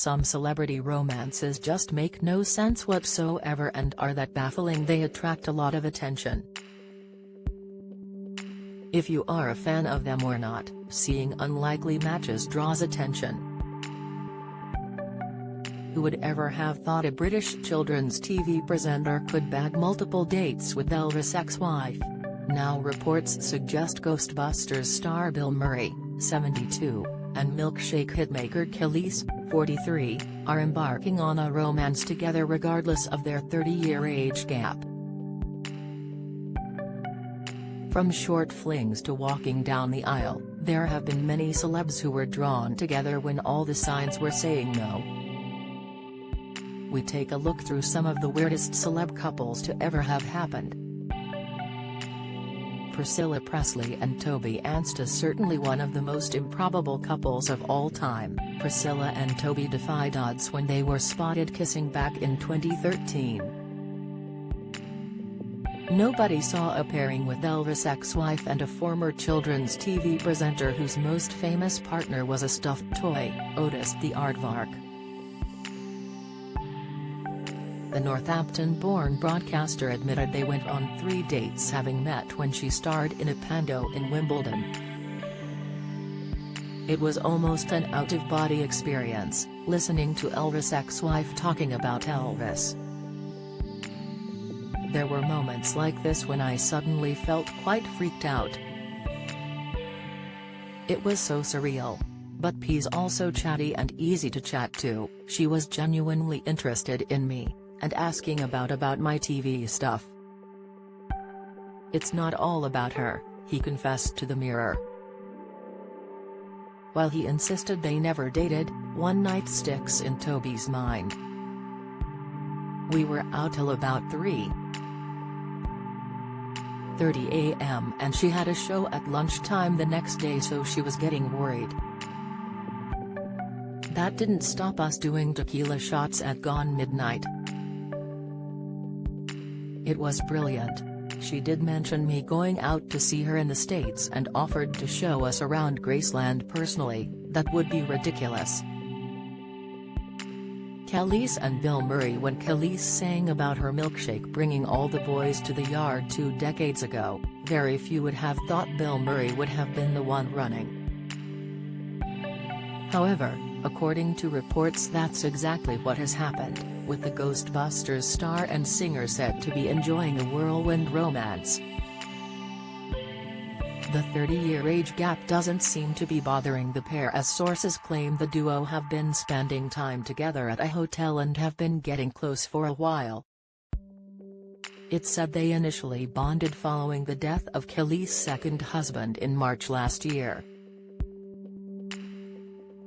Some celebrity romances just make no sense whatsoever and are that baffling they attract a lot of attention. If you are a fan of them or not, seeing unlikely matches draws attention. Who would ever have thought a British children's TV presenter could bag multiple dates with Elvis' ex-wife? Now reports suggest Ghostbusters star Bill Murray, 72, and milkshake hitmaker Kelis, 43, are embarking on a romance together regardless of their 30-year age gap. From short flings to walking down the aisle, there have been many celebs who were drawn together when all the signs were saying no. We take a look through some of the weirdest celeb couples to ever have happened. Priscilla Presley and Toby Anstis, certainly one of the most improbable couples of all time. Priscilla and Toby defied odds when they were spotted kissing back in 2013. Nobody saw a pairing with Elvis' ex-wife and a former children's TV presenter whose most famous partner was a stuffed toy, Otis the Aardvark. The Northampton-born broadcaster admitted they went on 3 dates, having met when she starred in a pando in Wimbledon. It was almost an out-of-body experience, listening to Elvis' ex-wife talking about Elvis. There were moments like this when I suddenly felt quite freaked out. It was so surreal. But P's also chatty and easy to chat to. She was genuinely interested in me, and asking about my TV stuff. It's not all about her, he confessed to the Mirror. While he insisted they never dated, one night sticks in Toby's mind. We were out till about 3:30 a.m. and she had a show at lunchtime the next day, so she was getting worried. That didn't stop us doing tequila shots at gone midnight. It was brilliant. She did mention me going out to see her in the States and offered to show us around Graceland personally. That would be ridiculous. Kelis and Bill Murray. When Kelis sang about her milkshake bringing all the boys to the yard 2 decades ago, very few would have thought Bill Murray would have been the one running. However, according to reports, that's exactly what has happened, with the Ghostbusters star and singer said to be enjoying a whirlwind romance. The 30-year age gap doesn't seem to be bothering the pair, as sources claim the duo have been spending time together at a hotel and have been getting close for a while. It's said they initially bonded following the death of Kelis' second husband in March last year.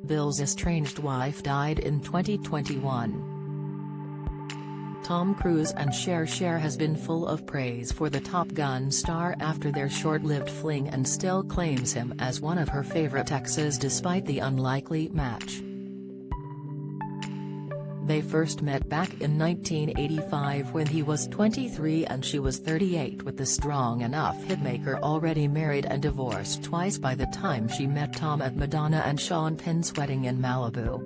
Bill's estranged wife died in 2021. Tom Cruise and Cher has been full of praise for the Top Gun star after their short-lived fling, and still claims him as one of her favorite exes despite the unlikely match. They first met back in 1985 when he was 23 and she was 38, with the strong enough hitmaker already married and divorced twice by the time she met Tom at Madonna and Sean Penn's wedding in Malibu.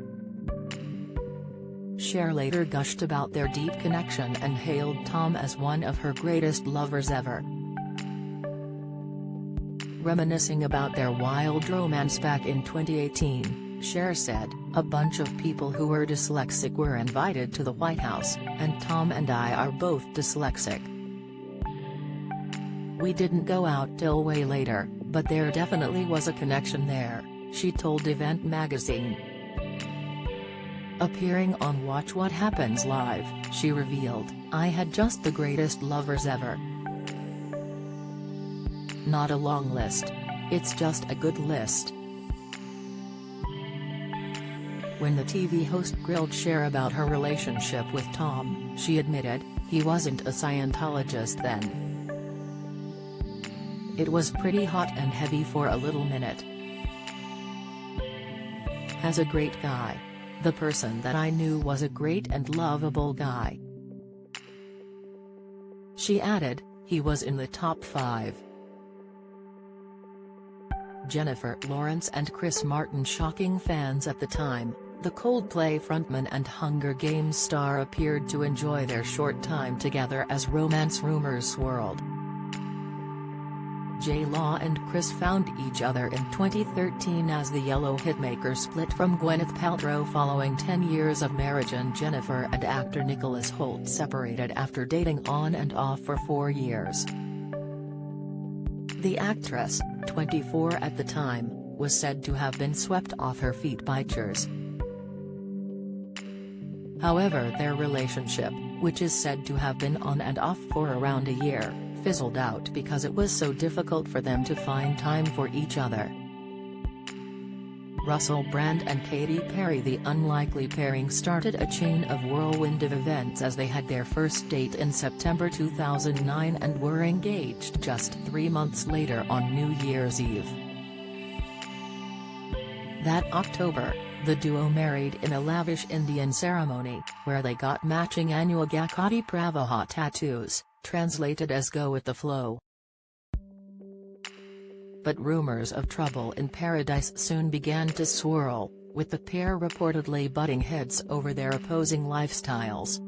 Cher later gushed about their deep connection and hailed Tom as one of her greatest lovers ever. Reminiscing about their wild romance back in 2018, Cher said, "A bunch of people who were dyslexic were invited to the White House, and Tom and I are both dyslexic. We didn't go out till way later, but there definitely was a connection there," she told Event magazine. Appearing on Watch What Happens Live, she revealed, "I had just the greatest lovers ever. Not a long list. It's just a good list." When the TV host grilled Cher about her relationship with Tom, she admitted, "He wasn't a Scientologist then. It was pretty hot and heavy for a little minute. As a great guy. The person that I knew was a great and lovable guy." She added, "He was in the top 5. Jennifer Lawrence and Chris Martin, shocking fans at the time, The Coldplay frontman and Hunger Games star appeared to enjoy their short time together as romance rumors swirled. J-Law and Chris found each other in 2013 as the Yellow hitmaker split from Gwyneth Paltrow following 10 years of marriage, and Jennifer and actor Nicholas Hoult separated after dating on and off for 4 years. The actress, 24 at the time, was said to have been swept off her feet by cheers. However, their relationship, which is said to have been on and off for around a year, fizzled out because it was so difficult for them to find time for each other. Russell Brand and Katy Perry, the unlikely pairing, started a chain of whirlwind of events as they had their first date in September 2009 and were engaged just 3 months later on New Year's Eve. That October, the duo married in a lavish Indian ceremony, where they got matching annual Gakati Pravaha tattoos, translated as "Go with the flow." But rumors of trouble in paradise soon began to swirl, with the pair reportedly butting heads over their opposing lifestyles.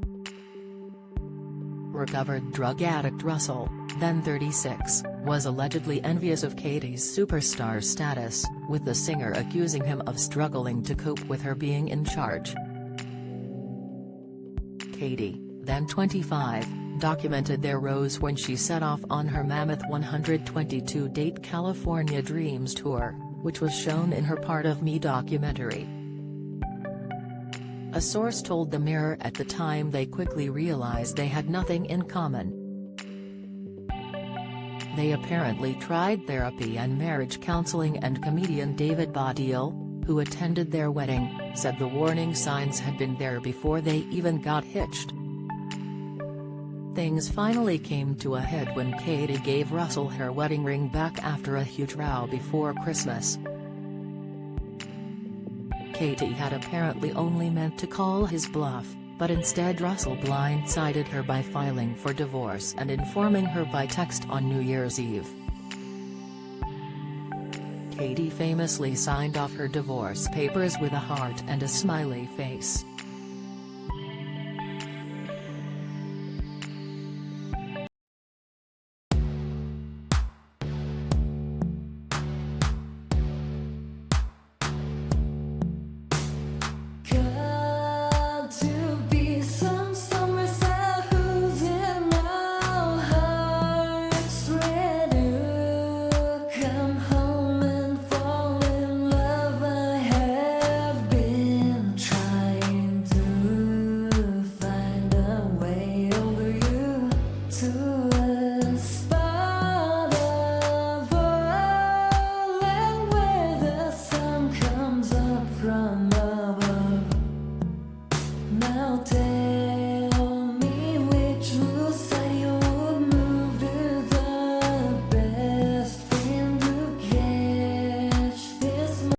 Recovered drug addict Russell, then 36, was allegedly envious of Katy's superstar status, with the singer accusing him of struggling to cope with her being in charge. Katy, then 25, documented their rose when she set off on her mammoth 122-date California Dreams tour, which was shown in her Part of Me documentary. A source told the Mirror at the time they quickly realized they had nothing in common. They apparently tried therapy and marriage counseling, and comedian David Baddiel, who attended their wedding, said the warning signs had been there before they even got hitched. Things finally came to a head when Katy gave Russell her wedding ring back after a huge row before Christmas. Katy had apparently only meant to call his bluff, but instead Russell blindsided her by filing for divorce and informing her by text on New Year's Eve. Katy famously signed off her divorce papers with a heart and a smiley face.